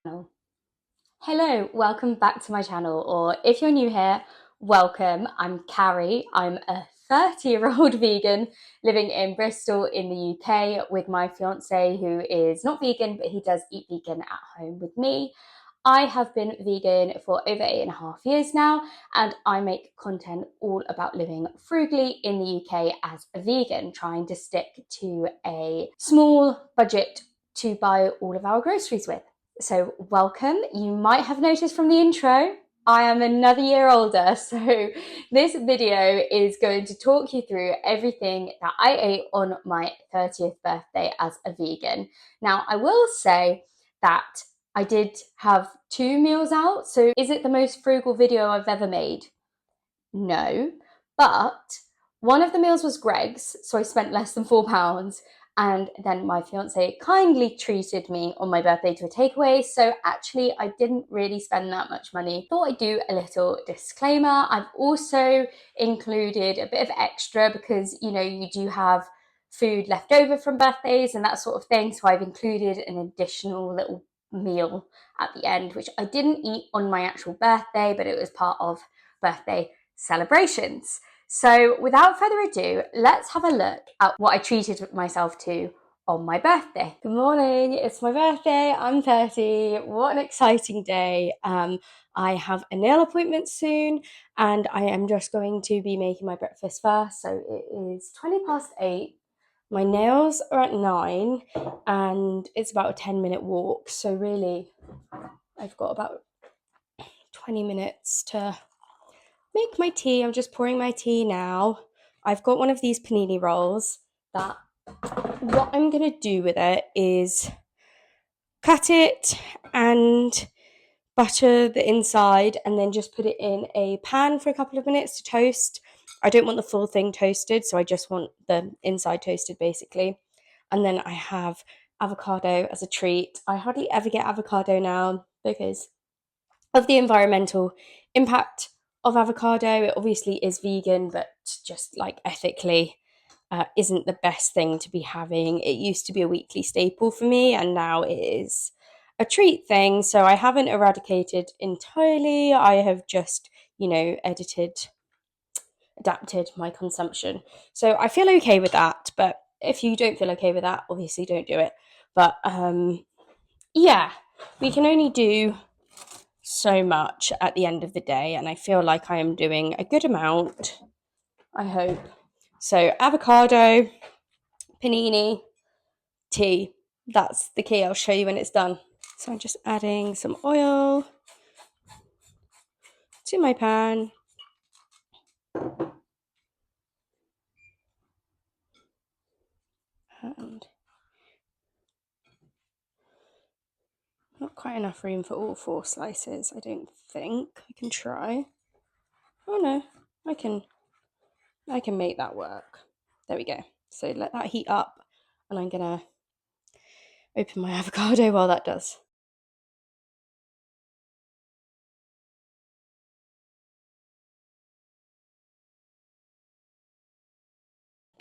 channel. Hello, welcome back to my channel, or if you're new here, welcome. I'm Carrie. I'm a 30-year-old vegan living in Bristol in the UK with my fiance, who is not vegan, but he does eat vegan at home with me. I have been vegan for over 8.5 years now, and I make content all about living frugally in the UK as a vegan, trying to stick to a small budget to buy all of our groceries with. So welcome. You might have noticed from the intro, I am another year older. So this video is going to talk you through everything that I ate on my 30th birthday as a vegan. Now, I will say that I did have 2 meals out. So is it the most frugal video I've ever made? No, but one of the meals was Greg's, so I spent less than £4. And then my fiance kindly treated me on my birthday to a takeaway. So actually, I didn't really spend that much money. Thought I'd do a little disclaimer. I've also included a bit of extra because, you do have food left over from birthdays and that sort of thing. So I've included an additional little meal at the end, which I didn't eat on my actual birthday, but it was part of birthday celebrations. So without further ado, let's have a look at what I treated myself to on my birthday. Good morning, it's my birthday, I'm 30, what an exciting day. I have a nail appointment soon and I am just going to be making my breakfast first. So it is 8:20. My nails are at 9 and it's about a 10-minute walk. So really, I've got about 20 minutes to make my tea. I'm just pouring my tea now. I've got one of these panini rolls that what I'm going to do with it is cut it and butter the inside and then just put it in a pan for a couple of minutes to toast. I don't want the full thing toasted, so I just want the inside toasted basically. And then I have avocado as a treat. I hardly ever get avocado now because of the environmental impact of avocado. It obviously is vegan, but just like ethically isn't the best thing to be having. It used to be a weekly staple for me, and now it is a treat thing. So I haven't eradicated entirely. I have just, adapted my consumption. So I feel okay with that. But if you don't feel okay with that, obviously don't do it. But yeah, we can only do so much at the end of the day, and I feel like I am doing a good amount, I hope. So avocado, panini, tea, that's the key. I'll show you when it's done. So I'm just adding some oil to my pan. And not quite enough room for all 4 slices, I don't think. I can try. Oh no, I can make that work. There we go. So let that heat up, and I'm gonna open my avocado while that does.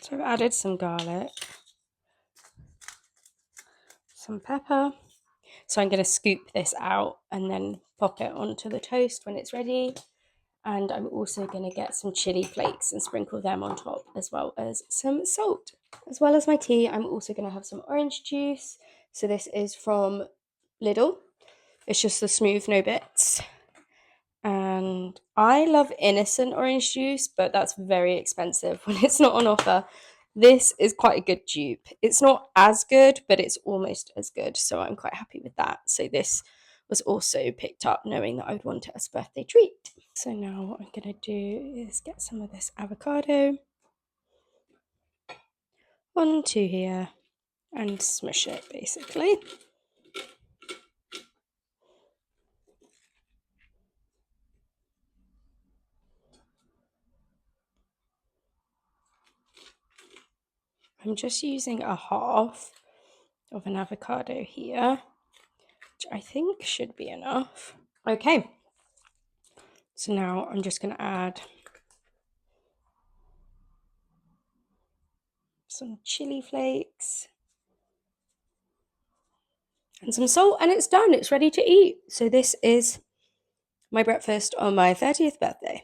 So I've added some garlic, some pepper. So I'm going to scoop this out and then pop it onto the toast when it's ready. And I'm also going to get some chili flakes and sprinkle them on top, as well as some salt. As well as my tea, I'm also going to have some orange juice. So this is from Lidl. It's just the smooth, no bits. And I love innocent orange juice, but that's very expensive when it's not on offer. This is quite a good dupe. It's not as good, but it's almost as good. So I'm quite happy with that. So this was also picked up knowing that I would want it as a birthday treat. So now what I'm going to do is get some of this avocado onto here and smush it basically. I'm just using a half of an avocado here, which I think should be enough. Okay, so now I'm just going to add some chili flakes and some salt, and it's done. It's ready to eat. So this is my breakfast on my 30th birthday.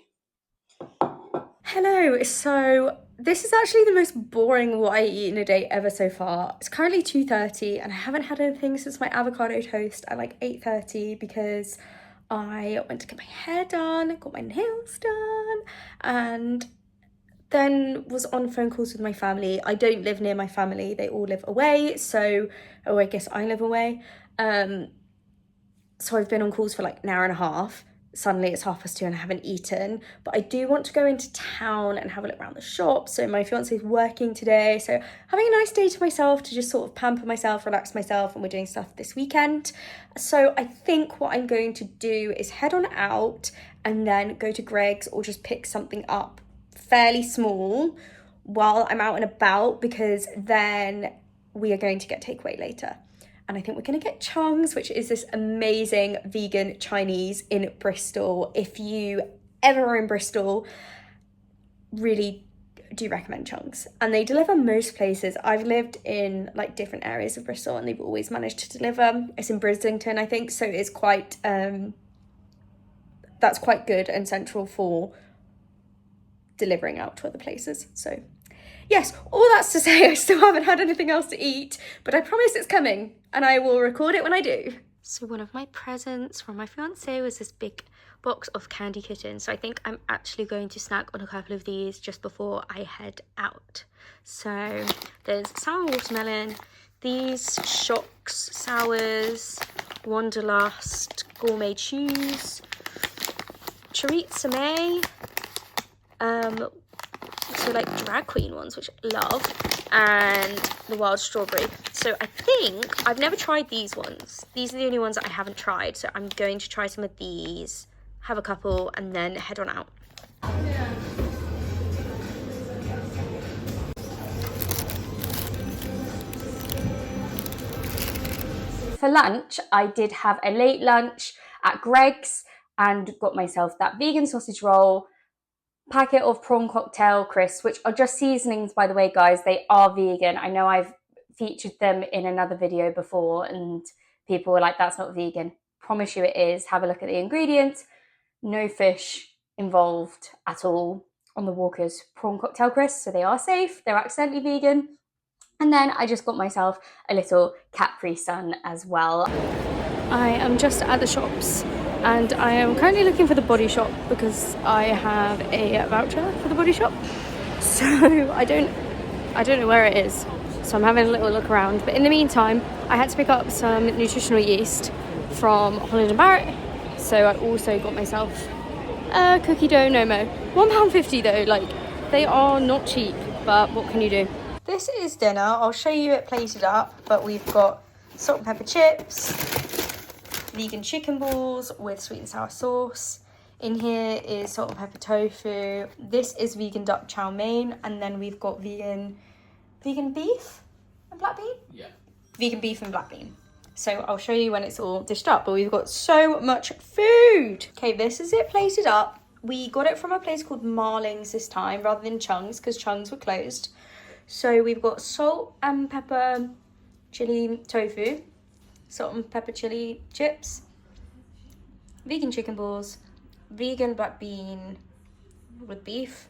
Hello, so this is actually the most boring what I eat in a day ever so far. It's currently 2:30 and I haven't had anything since my avocado toast at like 8:30 because I went to get my hair done, got my nails done, and then was on phone calls with my family. I don't live near my family, they all live away, so, oh, I guess I live away. So I've been on calls for like an hour and a half. Suddenly it's 2:30 and I haven't eaten, but I do want to go into town and have a look around the shop. So my fiance is working today, so having a nice day to myself to just sort of pamper myself, relax myself, and we're doing stuff this weekend. So I think what I'm going to do is head on out and then go to Greg's or just pick something up fairly small while I'm out and about, because then we are going to get takeaway later. And I think we're going to get Chung's, which is this amazing vegan Chinese in Bristol. If you ever are in Bristol, really do recommend Chung's. And they deliver most places. I've lived in like different areas of Bristol and they've always managed to deliver. It's in Brislington, I think, so it's quite, that's quite good and central for delivering out to other places. So yes, all that's to say I still haven't had anything else to eat, but I promise it's coming and I will record it when I do. So one of my presents from my fiance was this big box of candy kittens. So I think I'm actually going to snack on a couple of these just before I head out. So there's sour watermelon, these Shocks sours, Wanderlust gourmet chews, Charitza May, so like drag queen ones, which I love, and the wild strawberry. So I think I've never tried these ones. These are the only ones that I haven't tried, so I'm going to try some of these, have a couple, and then head on out. For lunch, I did have a late lunch at Greg's and got myself that vegan sausage roll, packet of prawn cocktail crisps, which are just seasonings, by the way, guys. They are vegan. I know I've featured them in another video before and people were like, that's not vegan. Promise you it is. Have a look at the ingredients. No fish involved at all on the Walker's prawn cocktail crisps, so they are safe. They're accidentally vegan. And then I just got myself a little Capri Sun as well. I am just at the shops and I am currently looking for the Body Shop because I have a voucher for the Body Shop. So I don't know where it is. So I'm having a little look around. But in the meantime, I had to pick up some nutritional yeast from Holland & Barrett. So I also got myself a cookie dough Nomo. £1.50 though, like they are not cheap, but what can you do? This is dinner. I'll show you it plated up, but we've got salt and pepper chips, vegan chicken balls with sweet and sour sauce. In here is salt and pepper tofu. This is vegan duck chow mein, and then we've got vegan beef and black bean? Yeah. Vegan beef and black bean. So I'll show you when it's all dished up, but we've got so much food. Okay, this is it plated up. We got it from a place called Marling's this time rather than Chung's because Chung's were closed. So we've got salt and pepper chili tofu, salt and pepper chili chips, vegan chicken balls, vegan black bean with beef,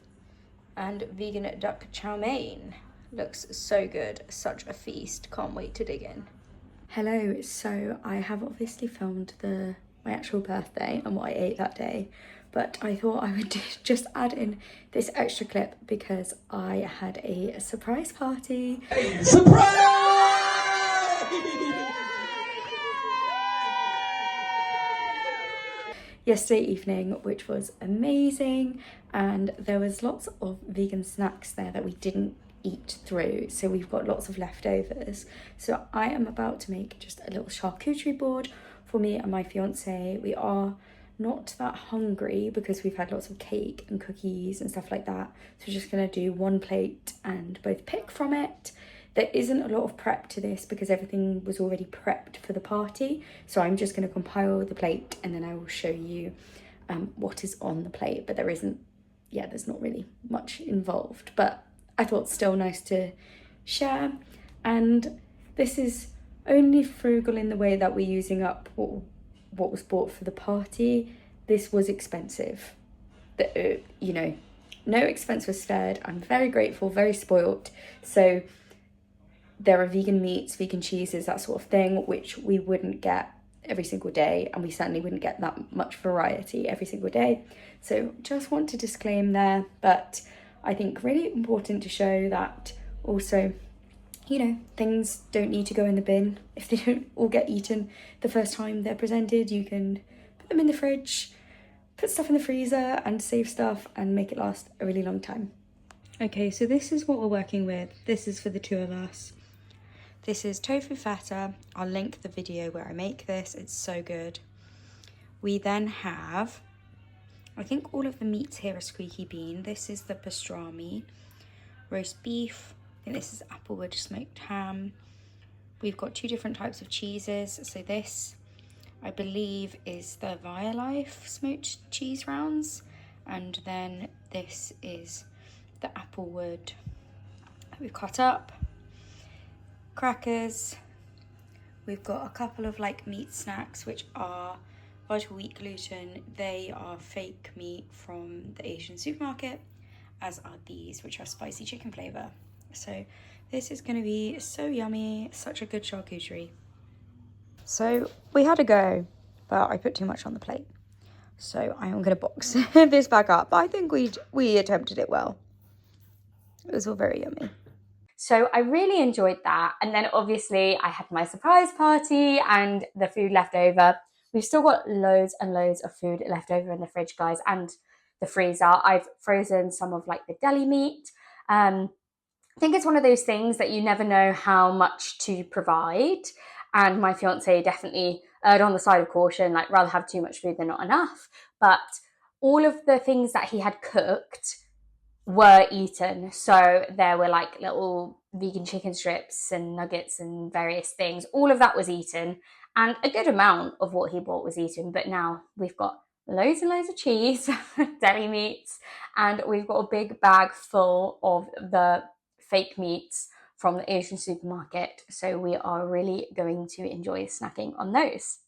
and vegan duck chow mein. Looks so good, such a feast, can't wait to dig in. Hello, so I have obviously filmed my actual birthday and what I ate that day, but I thought I would just add in this extra clip because I had a surprise party. Surprise! Yesterday evening, which was amazing, and there was lots of vegan snacks there that we didn't eat through, so we've got lots of leftovers. So I am about to make just a little charcuterie board for me and my fiance. We are not that hungry because we've had lots of cake and cookies and stuff like that, so we're just gonna do one plate and both pick from it. There isn't a lot of prep to this because everything was already prepped for the party, so I'm just going to compile the plate and then I will show you what is on the plate. But there's not really much involved, but I thought still nice to share. And this is only frugal in the way that we're using up what was bought for the party. This was expensive. You know, no expense was spared. I'm very grateful, very spoilt. So there are vegan meats, vegan cheeses, that sort of thing, which we wouldn't get every single day, and we certainly wouldn't get that much variety every single day. So just want to disclaim there, but I think really important to show that also, you know, things don't need to go in the bin. If they don't all get eaten the first time they're presented, you can put them in the fridge, put stuff in the freezer and save stuff and make it last a really long time. Okay, so this is what we're working with. This is for the two of us. This is tofu feta. I'll link the video where I make this. It's so good. We then have, I think all of the meats here are squeaky bean. This is the pastrami, roast beef. I think this is applewood smoked ham. We've got two different types of cheeses. So this, I believe, is the Violife smoked cheese rounds. And then this is the applewood that we've cut up. Crackers. We've got a couple of like meat snacks, which are vital wheat gluten. They are fake meat from the Asian supermarket, as are these, which are spicy chicken flavour. So this is going to be so yummy, such a good charcuterie. So we had a go, but I put too much on the plate. So I am going to box this back up. But I think we attempted it well. It was all very yummy. So I really enjoyed that. And then obviously I had my surprise party and the food left over. We've still got loads and loads of food left over in the fridge, guys, and the freezer. I've frozen some of like the deli meat. I think it's one of those things that you never know how much to provide. And my fiance definitely erred on the side of caution, like rather have too much food than not enough. But all of the things that he had cooked were eaten. So there were like little vegan chicken strips and nuggets and various things. All of that was eaten, and a good amount of what he bought was eaten. But now we've got loads and loads of cheese, deli meats, and we've got a big bag full of the fake meats from the Asian supermarket. So we are really going to enjoy snacking on those.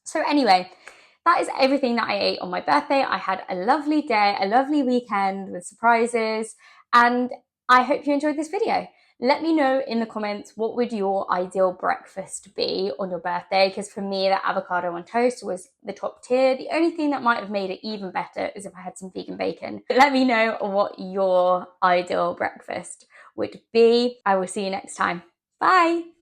So anyway, that is everything that I ate on my birthday. I had a lovely day, a lovely weekend with surprises, and I hope you enjoyed this video. Let me know in the comments, what would your ideal breakfast be on your birthday? Because for me, the avocado on toast was the top tier. The only thing that might have made it even better is if I had some vegan bacon. But let me know what your ideal breakfast would be. I will see you next time. Bye.